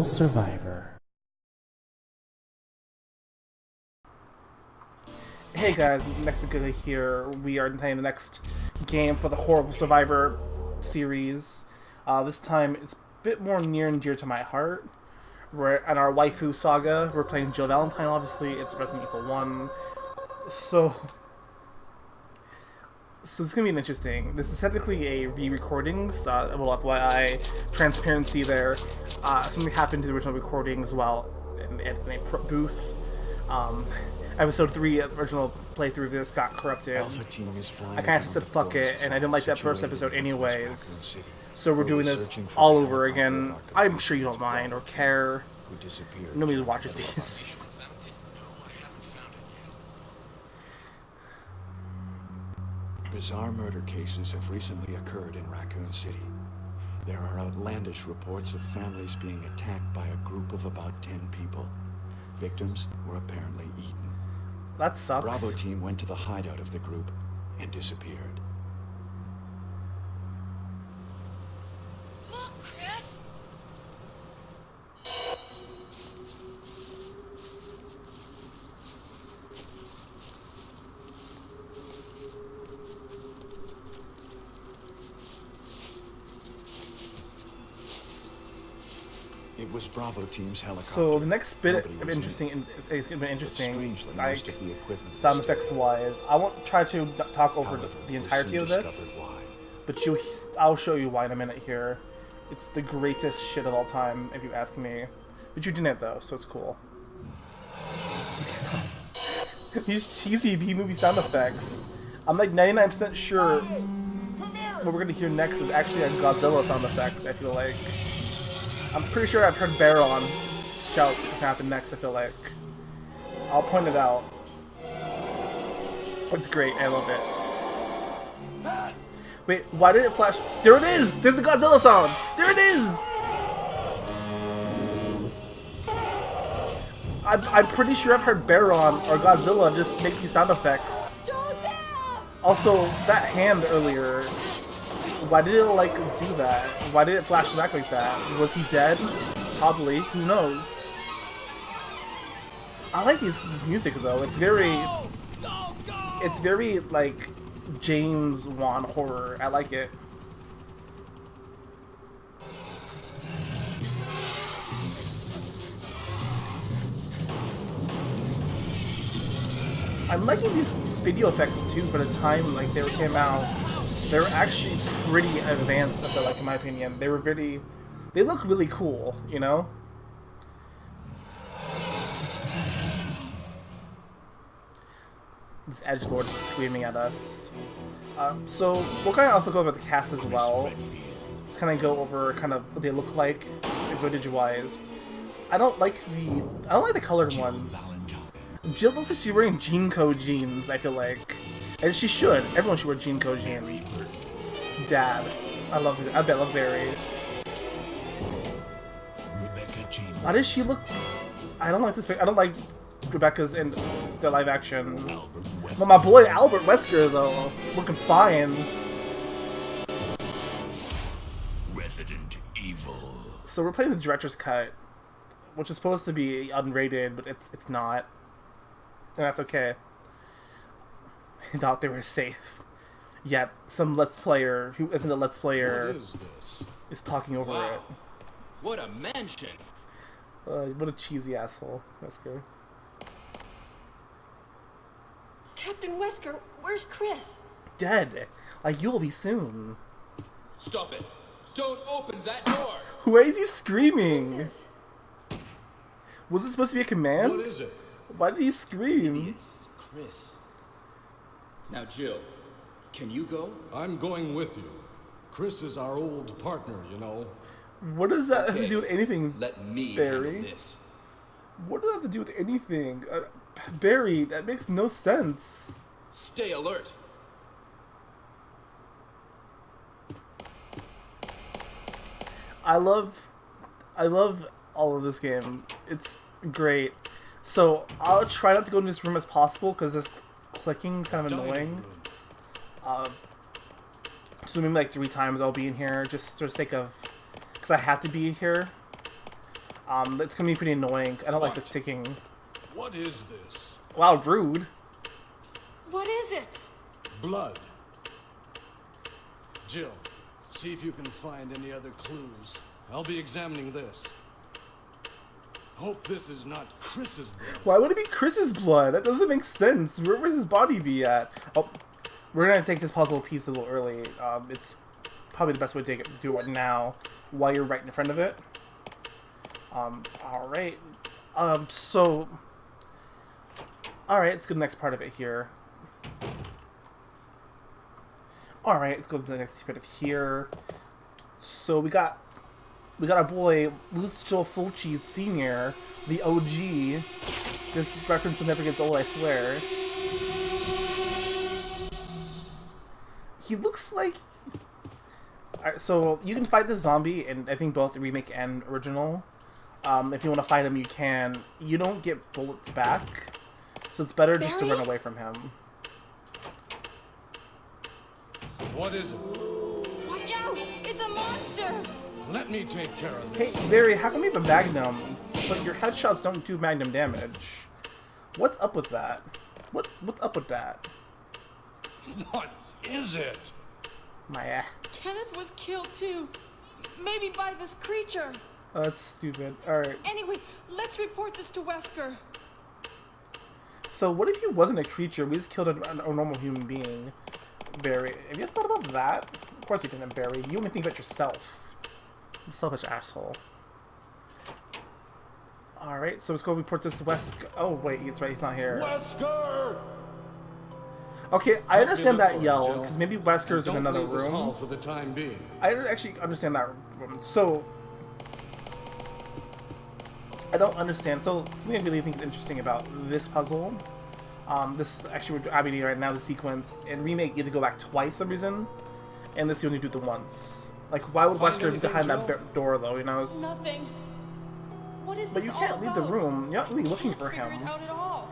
Horrorble Survivor. Hey guys, Mexico here. We are playing the next game for the Horrorble Survivor series. This time it's a bit more near and dear to my heart. We're in our waifu saga. We're playing Jill Valentine, obviously. It's Resident Evil 1. So this is going to be interesting. This is technically a re-recordings. Well, FYI, transparency there. Something happened to the original recordings while in a booth. Episode 3, original playthrough of this got corrupted. I kind of said fuck it, and I didn't like that first episode anyways. So we're doing this all over again. I'm sure you don't mind or care. Nobody watches these. Bizarre murder cases have recently occurred in Raccoon City. There are outlandish reports of families being attacked by a group of about 10 people. Victims were apparently eaten. That sucks. Bravo team went to the hideout of the group and disappeared. Look, Chris! It was Bravo team's helicopter. So the next bit of interesting is going to be interesting, like sound effects wise. I won't try to talk over the entirety of this, but I'll show you why in a minute here. It's the greatest shit of all time, if you ask me. But you didn't though, so it's cool. These cheesy B-movie sound effects. I'm like 99% sure what we're going to hear next is actually a Godzilla sound effect, I feel like. I'm pretty sure I've heard Baron shout to happen next, I feel like. I'll point it out. It's great, I love it. Wait, why did it flash? There it is! There's the Godzilla sound! There it is! I'm pretty sure I've heard Baron or Godzilla just make these sound effects. Also, that hand earlier, why did it, like, do that? Why did it flash back like that? Was he dead? Probably. Who knows? I like this music, though. It's very, like, James Wan horror. I like it. I'm liking these video effects, too, for the time, like, they came out. They're actually pretty advanced, I feel like, in my opinion. They look really cool, you know? This edgelord is screaming at us. So, we'll kind of also go over the cast as well. Let's kind of go over kind of what they look like, footage-wise. I don't like the colored ones. Jill looks like she's wearing Jeanco jeans, I feel like. And she should. Everyone should wear Jeanco jeans. Dad. I love it. I bet love Barry. Why does she look... I don't like this pic. I don't like Rebecca's in the live action. But my boy Albert Wesker, though, looking fine. Resident Evil. So we're playing the director's cut, which is supposed to be unrated, but it's not. And that's okay. I thought they were safe. Yet some Let's Player who isn't a Let's Player is talking over it. What a mansion! What a cheesy asshole, Wesker. Captain Wesker, where's Chris? Dead. Like, you'll be soon. Stop it! Don't open that door! Why is he screaming? Was it supposed to be a command? What is it? Why did he scream? Maybe it's Chris. Now, Jill, can you go? I'm going with you. Chris is our old partner, you know. What does that have to do with anything, Let me Barry? handle this. What does that have to do with anything? Barry, that makes no sense. Stay alert. I love all of this game. It's great. So I'll try not to go in this room as possible because this clicking kind of annoying. So maybe like 3 times I'll be in here just for the sake of, because I have to be here. It's gonna be pretty annoying. I don't like the What? ticking. What is this? Wow, rude. What is it? Blood. Jill, see if you can find any other clues. I'll be examining this. Hope this is not Chris's blood. Why would it be Chris's blood? That doesn't make sense. Where would his body be at? Oh, we're gonna take this puzzle piece a little early. It's probably the best way to do it now, while you're right in front of it. All right. So, all right. Let's go to the next part of it here. All right. Let's go to the next bit of here. So we got our boy Lucio Fulci Sr., the OG. This reference never gets old, I swear. He looks like. Alright, so you can fight the zombie in I think both the remake and original. If you want to fight him, you can. You don't get bullets back, so it's better just to run away from him. What is it? Watch out! It's a monster! Let me take care of Hey, this. Barry, how come you have a Magnum, but your headshots don't do Magnum damage? What's up with that? What's up with that? What is it? My ass. Kenneth was killed too. Maybe by this creature. Oh, that's stupid. Alright. Anyway, let's report this to Wesker. So what if he wasn't a creature? We just killed a normal human being. Barry, have you thought about that? Of course you didn't, Barry. You only think about yourself. You selfish asshole. Alright, so let's go report this to Wesker. Oh, wait, he's right, he's not here. Wesker! Okay, I Help me understand look that for it, yell, Jill. because maybe Wesker's in Don't another leave this hall room. for the time being. I actually understand that room. So, I don't understand. So, something I really think is interesting about this puzzle, this, actually we're Abby right now, the sequence, in Remake you have to go back twice for some reason, and this you only do the once. Like, why would Find Wesker be anything, behind Jill? that door, though, you know? Nothing. What is But this you all can't leave the about? room. You're not really looking Can't for figure him. it out at all.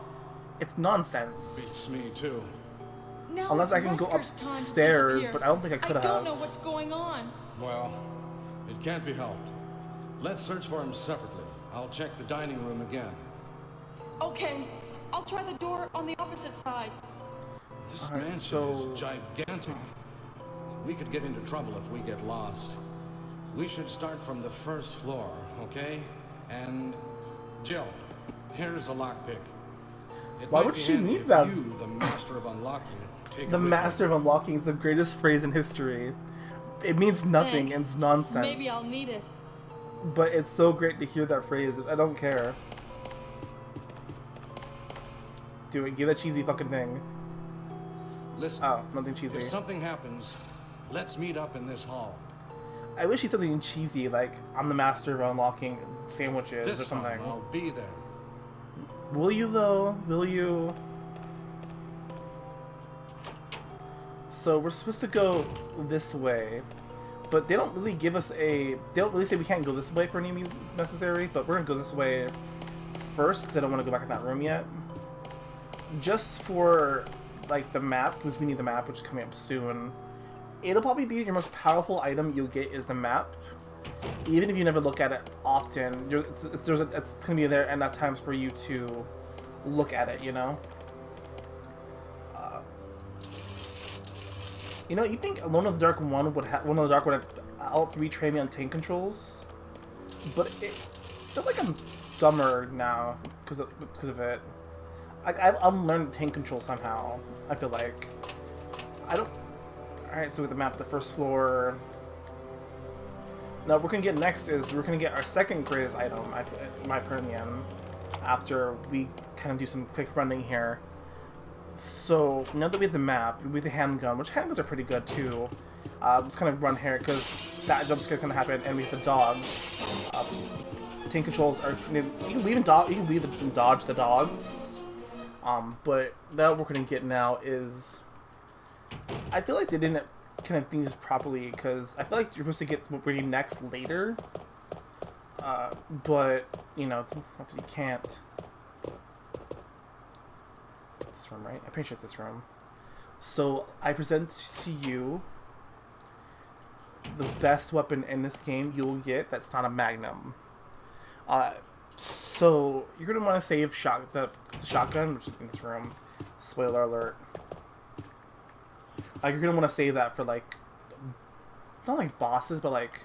It's nonsense. Beats me too. Now Unless it's I can go Wesker's time to upstairs, disappear. but I don't think I could I don't have. know what's going on. Well, it can't be helped. Let's search for him separately. I'll check the dining room again. Okay, I'll try the door on the opposite side. This Alright, mansion so- is gigantic. We could get into trouble if we get lost. We should start from the first floor, okay? And Jill, here's a lockpick. It Why might would be she handy need if that? You, the master of unlocking, take The it with master you. of unlocking is the greatest phrase in history. It means nothing, Thanks. and it's nonsense. Maybe I'll need it. But it's so great to hear that phrase. I don't care. Do it. Give that cheesy fucking thing. Listen, Oh, nothing cheesy. if something happens, let's meet up in this hall. I wish he said something cheesy, like, I'm the master of unlocking sandwiches This or something. time I'll be there. Will you, though? Will you? So, we're supposed to go this way. But they don't really give us a... They don't really say we can't go this way for any means necessary, but we're gonna go this way first, because I don't want to go back in that room yet. Just for, like, the map, because we need the map, which is coming up soon. It'll probably be your most powerful item you'll get is the map. Even if you never look at it often, it's going to be there and at times for you to look at it, you know? You know, you think Alone in the Dark 1 would have... Alone in the Dark would have retrained me on tank controls? But it feels like I'm dumber now because of it. Like, I've unlearned tank control somehow, I feel like. I don't... Alright, so with the map, the first floor... Now, what we're going to get next is we're going to get our second greatest item, in my opinion, after we kind of do some quick running here. So, now that we have the map, we have the handgun, which handguns are pretty good too. Let's kind of run here, because that jump scare is going to happen, and we have the dogs. Tank controls are... You can weave and dodge the dogs. But now what we're going to get now is... I feel like they didn't kind of think this properly, because I feel like you're supposed to get what we need next later. But, you know, obviously you can't. This room, right? I'm pretty sure it's this room. So, I present to you the best weapon in this game you'll get that's not a magnum. So you're gonna want to save the shotgun, which is in this room. Spoiler alert. You're gonna want to save that for like, not like bosses, but like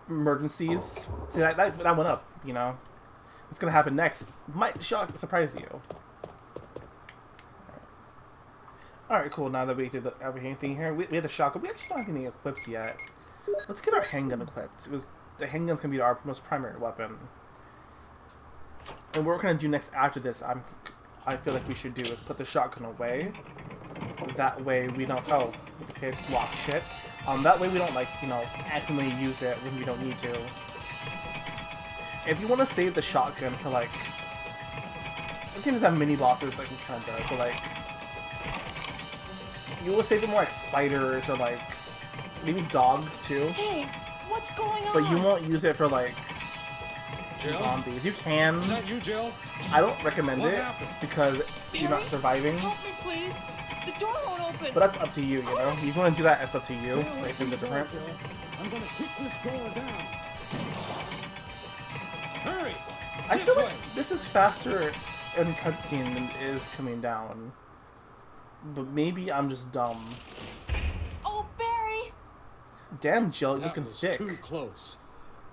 emergencies. See that went up. You know, what's gonna happen next might surprise you. All right, cool. Now that we did everything here, we had the shotgun. We actually don't have anything equipped yet. Let's get our handgun equipped. The handgun's gonna be our most primary weapon. And what we're gonna do next after this, I feel like we should do is put the shotgun away. That way we don't. Oh, okay, it's locked. Shit. That way we don't like accidentally use it when we don't need to. If you want to save the shotgun for like, it seems to have mini bosses like it kind of does. So like, you will save it more like spiders or like maybe dogs too. Hey, what's going on? But you won't use it for like Jill? zombies. You can. Is that you, Jill? I don't recommend What it happened? because you're not Barry, surviving. Help me, please. The door won't open. But that's up to you, you know? If you want to do that, it's up to you. Like, things are different. I'm gonna kick this door down. Hurry! I This feel way! like this is faster in cutscene than it is coming down. But maybe I'm just dumb. Oh, Barry! Damn, Jill, you're That looking was thick. too close.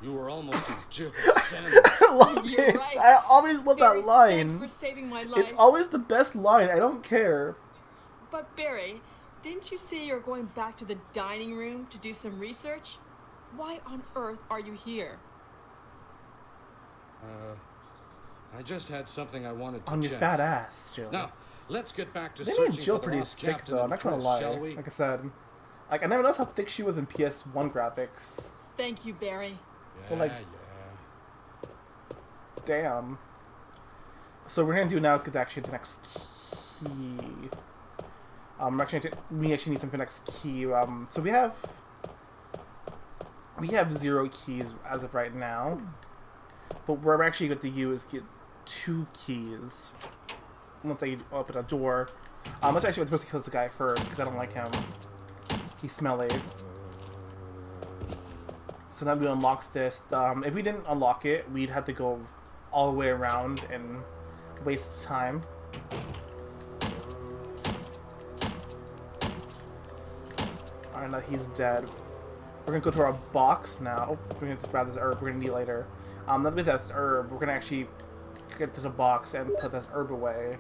You were almost a Jill sandwich. I love You're it. right. I always love Barry, that line. thanks for saving my life. It's always the best line. I don't care. But Barry, didn't you say you're going back to the dining room to do some research? Why on earth are you here? I just had something I wanted to On your check. fat ass, Jill. Now, let's get back to They searching made Jill for the pretty lost thick, captain though. I'm and not gonna Chris, lie. shall we? Like I said, like I never noticed how thick she was in PS1 graphics. Thank you, Barry. Yeah, like- yeah. Damn. So what we're gonna do now is get actually the next key. We actually need some for the next key. So we have 0 keys as of right now, but what we're actually going to use is get 2 keys. Once I open a door, I'm actually supposed to kill this guy first because I don't like him. He's smelly. So now we unlocked this. If we didn't unlock it, we'd have to go all the way around and waste time. Alright, now he's dead. We're gonna go to our box now. Oh, we're gonna grab this herb. We're gonna need it later. Now that we have this herb, we're gonna actually get to the box and put this herb away.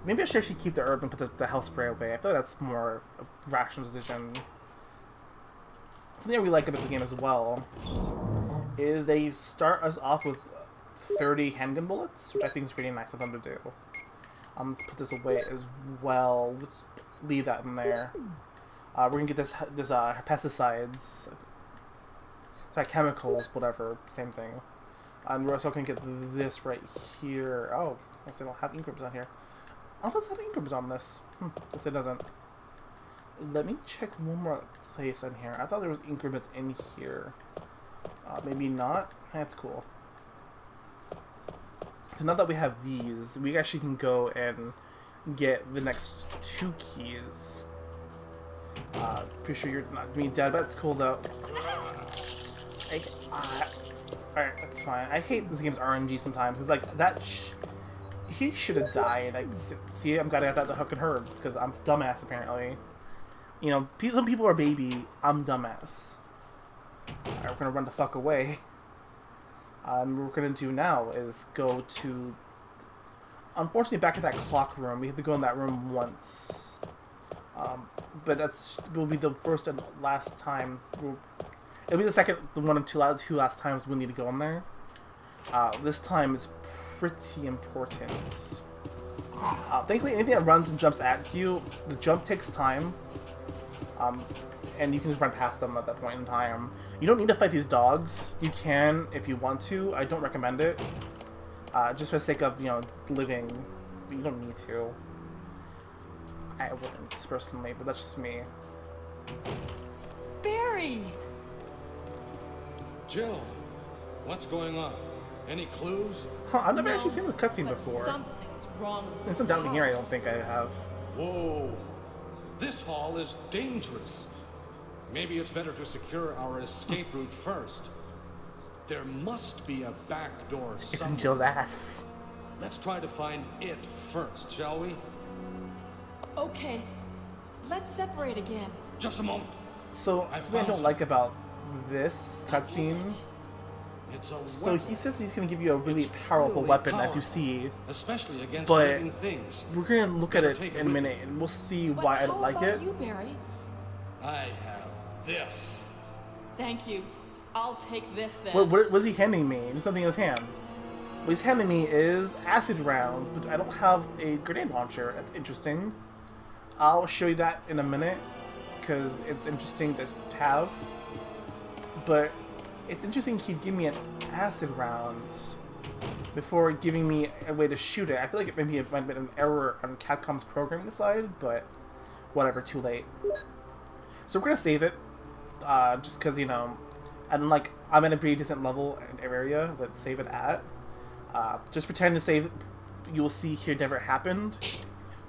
Maybe I should actually keep the herb and put the health spray away. I feel like that's more a rational decision. Something I really like about this game as well is they start us off with 30 handgun bullets, which I think is pretty nice of them to do. Let's put this away as well. Let's leave that in there. We're gonna get this pesticides, sorry, chemicals, whatever, same thing. And we're also gonna get this right here. Oh, I guess I don't have ink ribbons on here. Oh, let's have ink ribbons on this. Guess it doesn't. Let me check one more place in here. I thought there was ink ribbons in here. Maybe not. That's cool. So now that we have these, we actually can go and get the next 2 keys. Pretty sure you're not being dead, but it's cool though. Alright, that's fine. I hate this game's RNG sometimes. It's like, he should have died. See, I'm glad I got that hook and herb, because I'm dumbass apparently. You know, some people are baby, I'm dumbass. Alright, we're gonna run the fuck away. What we're gonna do now is go to, unfortunately, back at that clock room. We have to go in that room once, but that's will be the first and last time. It'll be the one and two last times we'll need to go in there. This time is pretty important. Thankfully, anything that runs and jumps at you, the jump takes time. And you can just run past them at that point in time. You don't need to fight these dogs. You can if you want to. I don't recommend it. Just for the sake of, living. But you don't need to. I wouldn't, personally, but that's just me. Barry! Jill, what's going on? Any clues? Huh, I've never No, actually seen this cutscene but before. something's wrong with There's this some down here I don't house. think I have. Whoa! This hall is dangerous. Maybe it's better to secure our escape route first. There must be a back door It's in somewhere. Jill's ass. Let's try to find it first, shall we? Okay, let's separate again. Just a moment. So, I something I found don't some- like about this What is cutscene. it? It's a So weapon, he says he's gonna give you a really It's powerful really weapon, as you powerful. see. especially against But living things. we're gonna look at Better it take it in a with minute, and we'll see But why I how don't like about it. you, Barry? I have this. Thank you. I'll take this then. What was he handing me? There's something in his hand. What he's handing me is acid rounds, but I don't have a grenade launcher. That's interesting. I'll show you that in a minute, because it's interesting to have. But it's interesting he'd give me an acid rounds before giving me a way to shoot it. I feel like it maybe it might have been an error on Capcom's programming side, but whatever, too late. So we're gonna save it, just because, you know, and like I'm at a pretty decent level and area that save it at. Just pretend to save. You will see here never happened,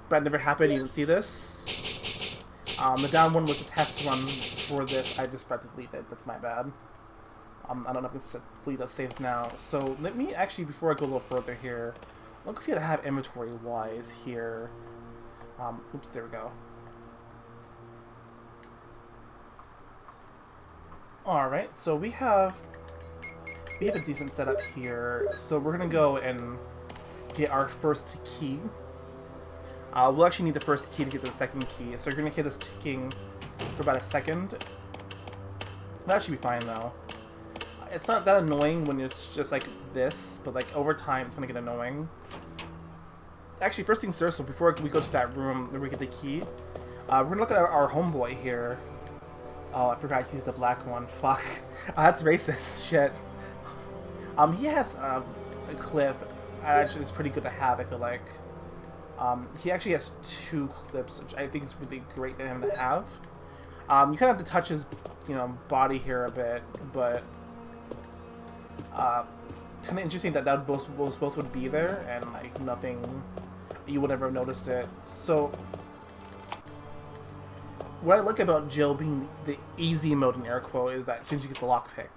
but it never happened. You didn't see this. The down one was a test run for this. I just tried to delete it. That's my bad. I don't know if it's delete those saves now. So let me actually, before I go a little further here, let's see what I have inventory wise here. Oops, there we go. Alright, so we have a decent setup here. So we're gonna go and get our first key. We'll actually need the first key to get the second key. So you're gonna hear this ticking for about a second. That should be fine though. It's not that annoying when it's just like this, but like over time it's gonna get annoying. Actually, first things first, so before we go to that room where we get the key, we're gonna look at our homeboy here. Oh, I forgot he's the black one. Fuck. That's racist. Shit. He has a clip. Actually, it's pretty good to have, I feel like. He actually has 2 clips, which I think is really great for him to have. You kind of have to touch his, you know, body here a bit, but kind of interesting that both would be there, and like nothing, you would never have noticed it. So what I like about Jill being the easy mode in air quote is that she gets a lockpick.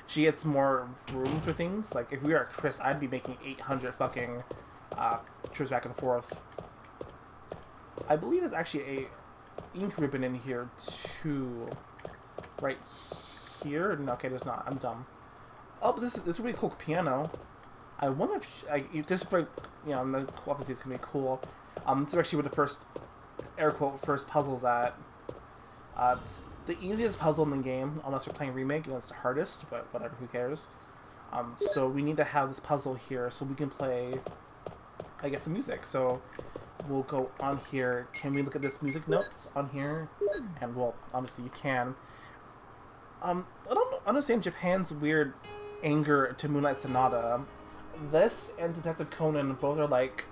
She gets more room for things. Like if we were Chris, I'd be making 800 fucking trips back and forth. I believe there's actually a ink ribbon in here too. Right here? No, okay, there's not. I'm dumb. Oh, but this is a really cool piano. I wonder if this, you know, the obviously it's gonna be cool. This is actually where the first air quote first puzzle's at. It's the easiest puzzle in the game, unless you're playing remake, and it's the hardest. But whatever, who cares? So we need to have this puzzle here so we can play, I guess, the music. So we'll go on here. Can we look at this music notes on here? And well, obviously you can. I don't understand Japan's weird anger to Moonlight Sonata. This and Detective Conan both are like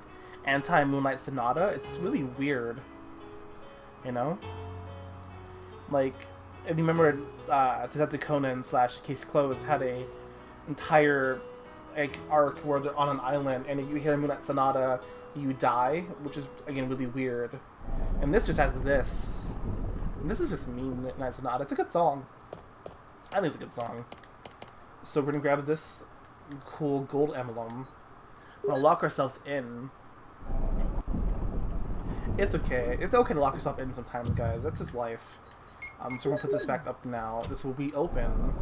anti-Moonlight Sonata. It's really weird, you know? Like, if you remember, Detective Conan / Case Closed had a entire like arc where they're on an island, and if you hear Moonlight Sonata, you die, which is again really weird. And this just has this. And this is just Moonlight Sonata. It's a good song. I think it's a good song. So we're gonna grab this cool gold emblem. We're gonna lock ourselves in. It's okay. It's okay to lock yourself in sometimes, guys. That's just life. So we're gonna put this back up now. This will be open.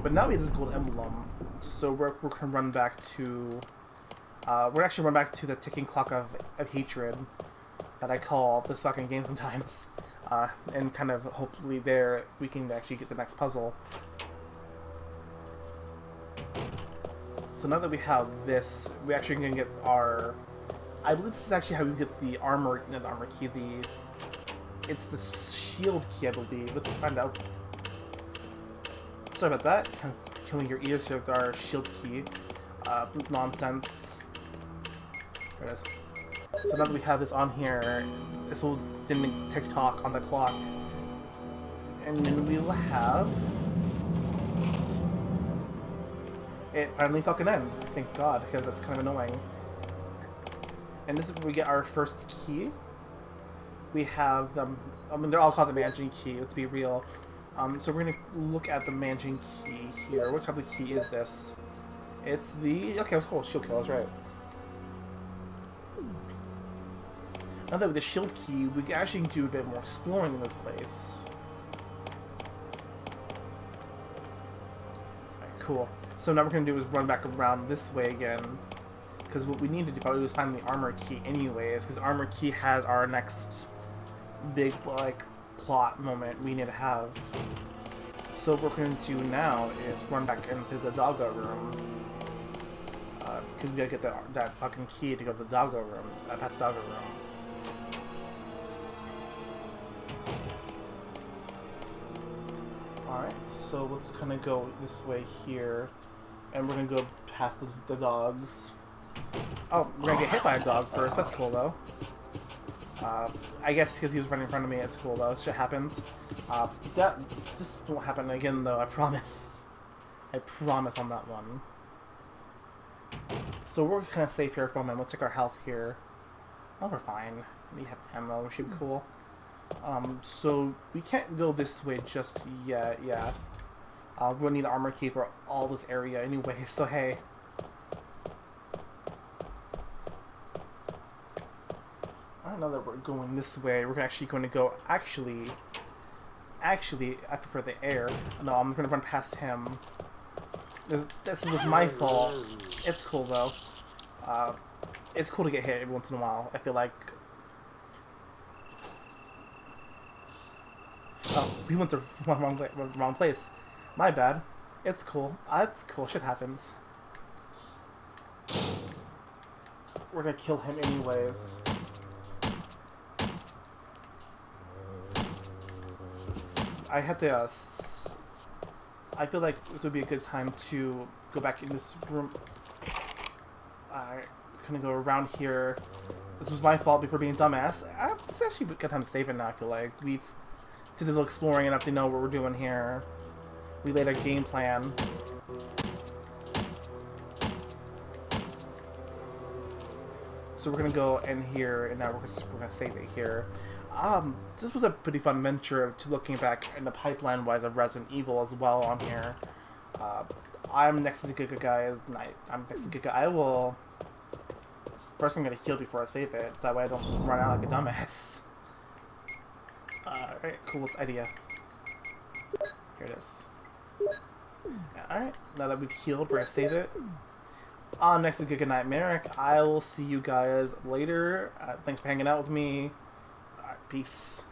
But now we have this gold emblem. So we're gonna run back to... we're actually run back to the ticking clock of hatred that I call this fucking game sometimes. And kind of hopefully there we can actually get the next puzzle. So now that we have this, we actually can get our... I believe this is actually how we get the armor, not the armor key, it's the shield key, I believe. Let's find out. Sorry about that. Kind of killing your ears here with our shield key. Nonsense. There it is. So now that we have this on here, this will then tick-tock on the clock. And then we will have... it finally fucking end. Thank God, because that's kind of annoying. And this is where we get our first key. We have them... I mean, they're all called the managing key, let's be real. So we're gonna look at the mansion key here. What type of key is this? It's the... Okay, that's cool. Shield key, that's right. Now that with the shield key, we can actually do a bit more exploring in this place. Alright, cool. So now what we're gonna do is run back around this way again. Because what we need to do probably is find the armor key anyways, because armor key has our next big, like, plot moment we need to have. So what we're going to do now is run back into the doggo room. Because we gotta get that fucking key to go to the doggo room, past the doggo room. Alright, so let's kind of go this way here. And we're going to go past the dogs. Oh, we're going to get hit by a dog first. That's cool, though. I guess because he was running in front of me, it's cool, though. Shit happens. This won't happen again, though. I promise. I promise on that one. So we're kind of safe here for a moment. We'll check our health here. Oh, we're fine. We have ammo. We should be cool. So we can't go this way just yet. Yeah. We'll need the armor key for all this area anyway, so hey. I don't know that we're going this way. We're actually going to go... Actually, I prefer the air. No, I'm going to run past him. This was my fault. It's cool, though. It's cool to get hit every once in a while, I feel like. Oh, we went to the wrong place. My bad. It's cool. It's cool. Shit happens. We're gonna kill him anyways. I had to, I feel like this would be a good time to go back in this room. I'm gonna go around here. This was my fault before being dumbass. It's actually a good time to save it now, I feel like. We've did a little exploring enough to know what we're doing here. We laid a game plan. So we're gonna go in here, and now we're gonna save it here. This was a pretty fun venture to looking back in the pipeline-wise of Resident Evil as well on here. I'm next to the Giga guy. I'm next to Giga. I will... First I'm gonna heal before I save it, so that way I don't just run out like a dumbass. Alright, cool, what's idea? Here it is. Alright, now that we've healed, we're gonna save it. Next to Giga Nightmare, I will see you guys later. Thanks for hanging out with me. Alright, peace.